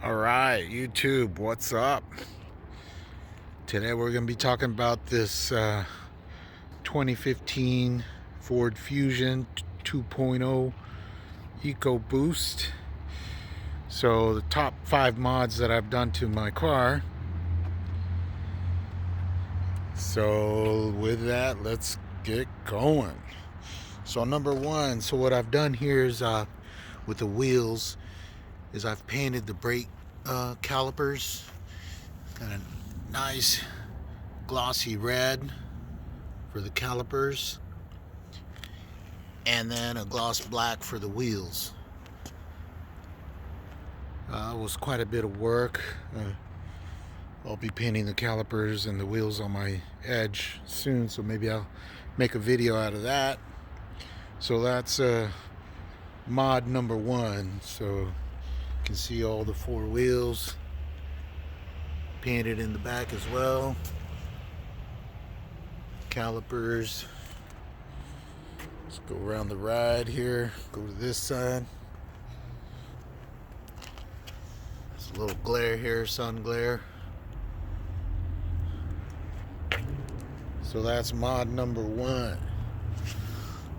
Alright, YouTube, what's up? Today we're going to be talking about this 2015 Ford Fusion 2.0 EcoBoost. So the top 5 mods that I've done to my car. So with that, let's get going. So number one, so what I've done here is with the wheels is I've painted the brake calipers and a nice glossy red for the calipers, and then a gloss black for the wheels. It was quite a bit of work. I'll be painting the calipers and the wheels on my edge soon, so maybe I'll make a video out of that. So that's mod number one. So you can see all the 4 wheels painted in the back as well. Calipers. Let's go around the ride here. Go to this side. There's a little glare here, sun glare. So that's mod number one.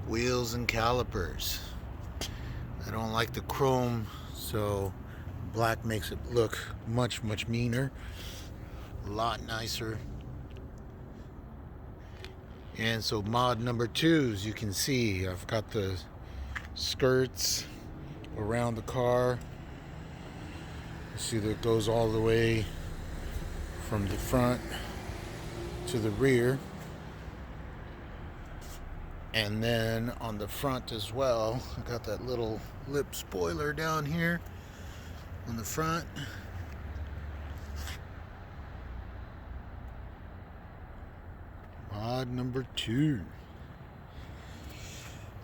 Wheels and calipers. I don't like the chrome, so black makes it look much meaner. A lot nicer. And so mod number 2, as you can see, I've got the skirts around the car. You see that it goes all the way from the front to the rear. And then on the front as well, I got that little lip spoiler down here on the front. Mod number 2.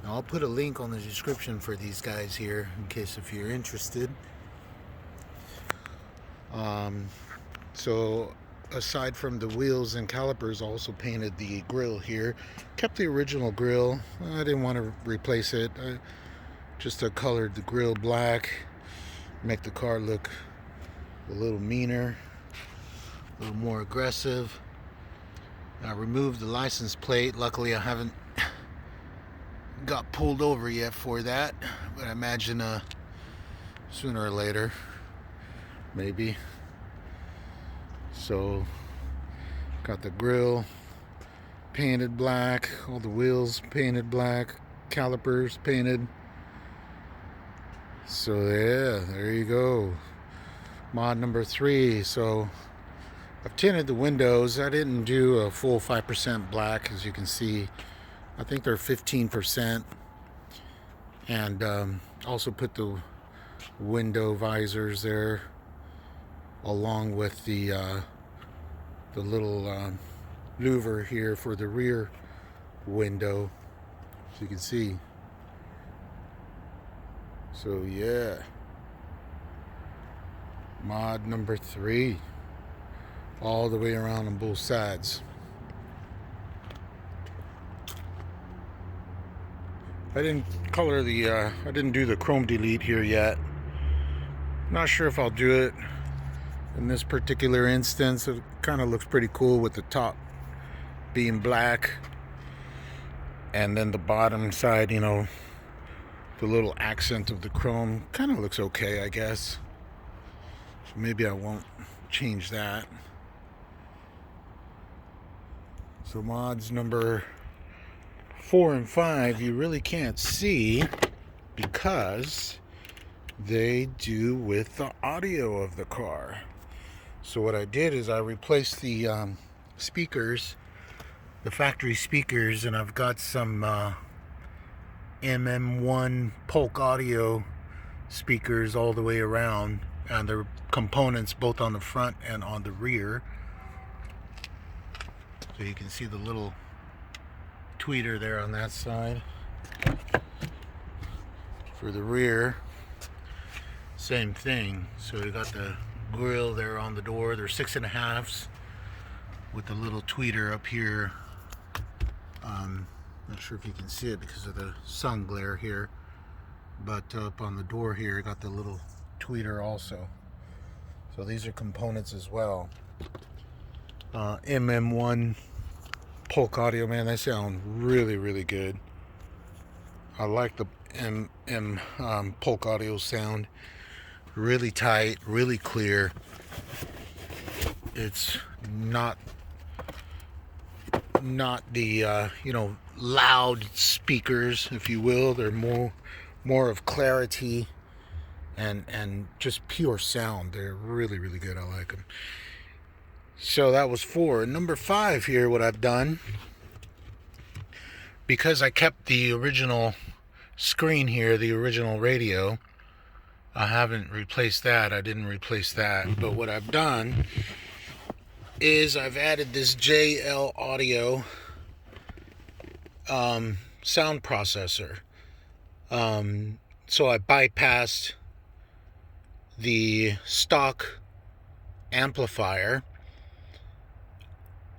Now I'll put a link on the description for these guys here in case if you're interested. So aside from the wheels and calipers, I also painted the grill here. Kept the original grill. I didn't want to replace it. I just colored the grill black, make the car look a little meaner, a little more aggressive. I removed the license plate. Luckily I haven't got pulled over yet for that, but I imagine sooner or later, maybe. So got the grill painted black, all the wheels painted black, calipers painted. So yeah, there you go. Mod number 3. So I've tinted the windows. I didn't do a full 5% black, as you can see. I think they're 15%. And also put the window visors there, along with the little louver here for the rear window, as you can see. So yeah, mod number 3, all the way around on both sides. I didn't color the I didn't do the chrome delete here yet. Not sure if I'll do it in this particular instance. It kind of looks pretty cool with the top being black, and then the bottom side, you know, the little accent of the chrome kind of looks okay, I guess. So maybe I won't change that. So mods number 4 and 5 you really can't see because they do with the audio of the car. So what I did is I replaced the speakers, the factory speakers, and I've got some MM1 Polk audio speakers all the way around, and they're components both on the front and on the rear. So you can see the little tweeter there on that side. For the rear, same thing. So you got the grill there on the door. They're 6.5s with the little tweeter up here. Not sure if you can see it because of the sun glare here, but up on the door here, got the little tweeter also. So these are components as well. MM1 Polk audio, man, they sound really, really good. I like the Polk audio sound. Really tight, really clear. It's not the loud speakers, if you will. They're more of clarity and just pure sound. They're really, really good. I like them. So that was 4. Number 5 here, what I've done, because I kept the original screen here, the original radio, I haven't replaced that. I didn't replace that. But what I've done is I've added this JL Audio sound processor. So I bypassed the stock amplifier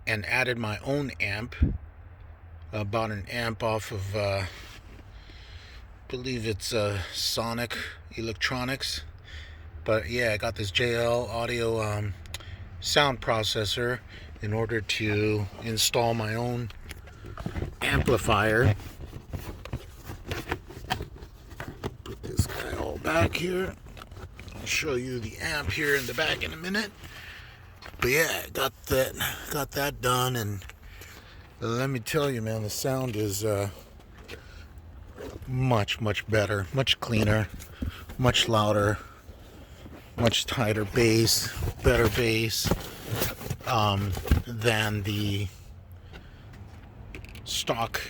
and added my own amp. Bought an amp off of I believe it's Sonic Electronics. But yeah, I got this JL Audio sound processor in order to install my own amplifier. Put this guy all back here. I'll show you the amp here in the back in a minute. But yeah, got that done, and let me tell you, man, the sound is much better, much cleaner, much louder, much tighter bass, better bass than the stock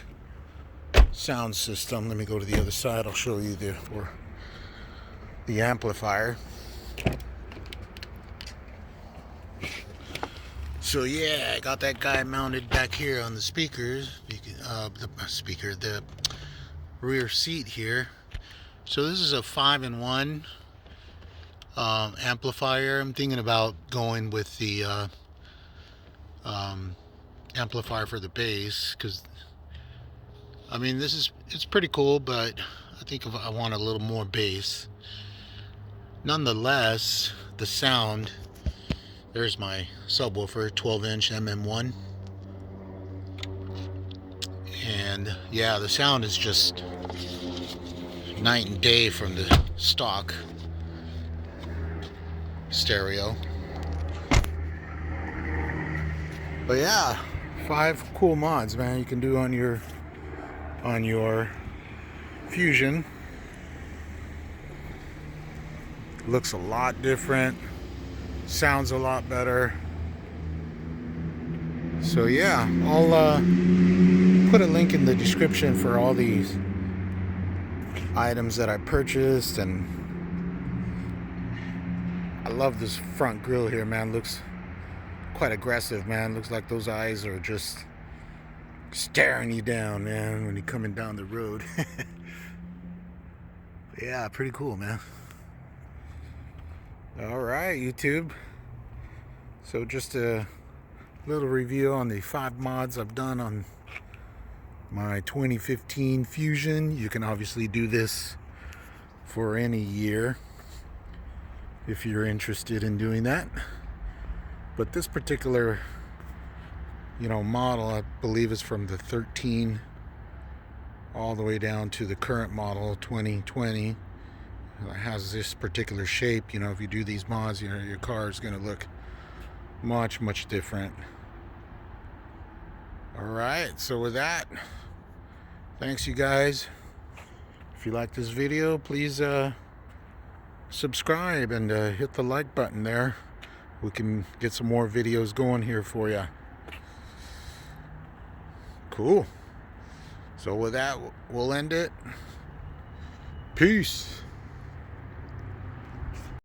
sound system. Let me go to the other side. I'll show you the amplifier. So yeah, I got that guy mounted back here on the speakers, the rear seat here. So this is a 5-in-1 amplifier. I'm thinking about going with the amplifier for the bass, because I mean it's pretty cool, but I think I want a little more bass. Nonetheless, the sound, there's my subwoofer, 12-inch MM1, and yeah, the sound is just night and day from the stock stereo. But yeah, 5 cool mods, man, you can do on your Fusion. Looks a lot different, sounds a lot better. So yeah, I'll put a link in the description for all these items that I purchased. And I love this front grille here, man. Looks quite aggressive, man. Looks like those eyes are just staring you down, man, when you're coming down the road. Yeah, pretty cool, man. All right, YouTube. So just a little review on the 5 mods I've done on my 2015 Fusion. You can obviously do this for any year if you're interested in doing that. But this particular, model, I believe, is from the 13 all the way down to the current model 2020. It has this particular shape. If you do these mods, your car is going to look much different. All right, so with that, thanks you guys. If you like this video, please subscribe and hit the like button there. We can get some more videos going here for you. Cool. So with that, we'll end it. Peace.